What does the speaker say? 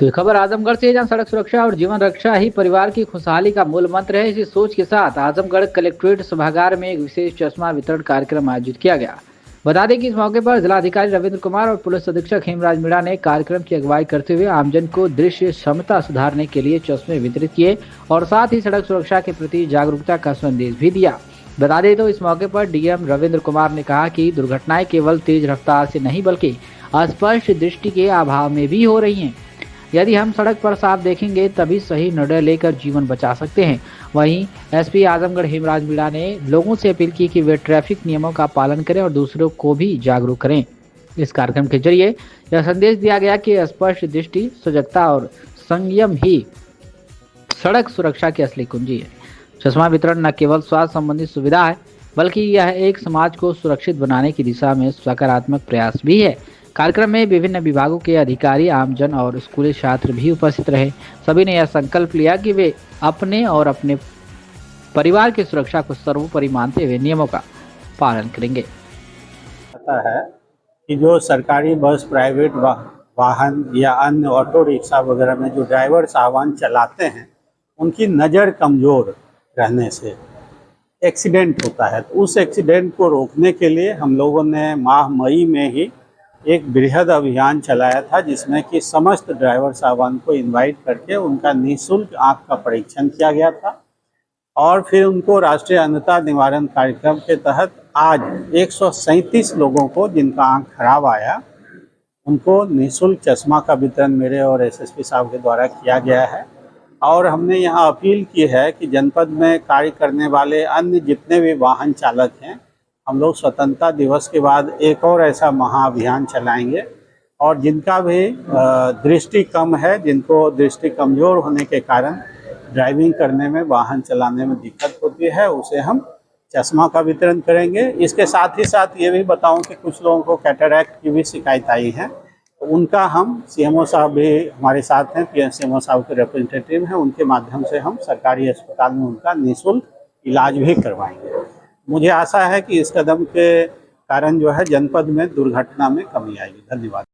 तो ये खबर आजमगढ़ से है, जहां सड़क सुरक्षा और जीवन रक्षा ही परिवार की खुशहाली का मूल मंत्र है। इसी सोच के साथ आजमगढ़ कलेक्ट्रेट सभागार में एक विशेष चश्मा वितरण कार्यक्रम आयोजित किया गया। बता दें कि इस मौके पर जिलाधिकारी रविंद्र कुमार और पुलिस अधीक्षक हेमराज मीणा ने कार्यक्रम की अगुवाई करते हुए आमजन को दृश्य क्षमता सुधारने के लिए चश्मे वितरित किए और साथ ही सड़क सुरक्षा के प्रति जागरूकता का संदेश भी दिया। बता दें तो इस मौके पर डीएम रविंद्र कुमार ने कहा कि दुर्घटनाएं केवल तेज रफ्तार से नहीं बल्कि अस्पष्ट दृष्टि के अभाव में भी हो रही हैं। यदि हम सड़क पर साफ देखेंगे तभी सही निर्णय लेकर जीवन बचा सकते हैं। वहीं एसपी आजमगढ़ हेमराज मीणा ने लोगों से अपील की कि वे ट्रैफिक नियमों का पालन करें और दूसरों को भी जागरूक करें। इस कार्यक्रम के जरिए यह संदेश दिया गया कि स्पष्ट दृष्टि, सजगता और संयम ही सड़क सुरक्षा की असली कुंजी है। चश्मा वितरण न केवल स्वास्थ्य संबंधी सुविधा है बल्कि यह एक समाज को सुरक्षित बनाने की दिशा में सकारात्मक प्रयास भी है। कार्यक्रम में विभिन्न विभागों के अधिकारी, आमजन और स्कूली छात्र भी उपस्थित रहे। सभी ने यह संकल्प लिया कि वे अपने और अपने परिवार की सुरक्षा को सर्वोपरि मानते हुए नियमों का पालन करेंगे। पता है कि जो सरकारी बस, प्राइवेट वाहन या अन्य ऑटो रिक्शा वगैरह में जो ड्राइवर साहबान चलाते हैं, उनकी नज़र कमज़ोर रहने से एक्सीडेंट होता है। तो उस एक्सीडेंट को रोकने के लिए हम लोगों ने माह मई में ही एक बृहद अभियान चलाया था, जिसमें कि समस्त ड्राइवर साहबान को इनवाइट करके उनका निःशुल्क आँख का परीक्षण किया गया था और फिर उनको राष्ट्रीय अंधता निवारण कार्यक्रम के तहत आज 137 लोगों को जिनका आँख खराब आया, उनको निःशुल्क चश्मा का वितरण मेरे और एसएसपी साहब के द्वारा किया गया है। और हमने यहाँ अपील की है कि जनपद में कार्य करने वाले अन्य जितने भी वाहन चालक हैं, हम लोग स्वतंत्रता दिवस के बाद एक और ऐसा महाअभियान चलाएंगे और जिनका भी दृष्टि कम है, जिनको दृष्टि कमज़ोर होने के कारण ड्राइविंग करने में, वाहन चलाने में दिक्कत होती है, उसे हम चश्मा का वितरण करेंगे। इसके साथ ही साथ ये भी बताऊं कि कुछ लोगों को कैटरैक्ट की भी शिकायत आई है, तो उनका हम सीएमओ साहब भी हमारे साथ हैं, सीएमओ साहब के रिप्रेजेंटेटिव हैं, उनके माध्यम से हम सरकारी अस्पताल में उनका निःशुल्क इलाज भी करवाएंगे। मुझे आशा है कि इस कदम के कारण जो है जनपद में दुर्घटना में कमी आएगी। धन्यवाद।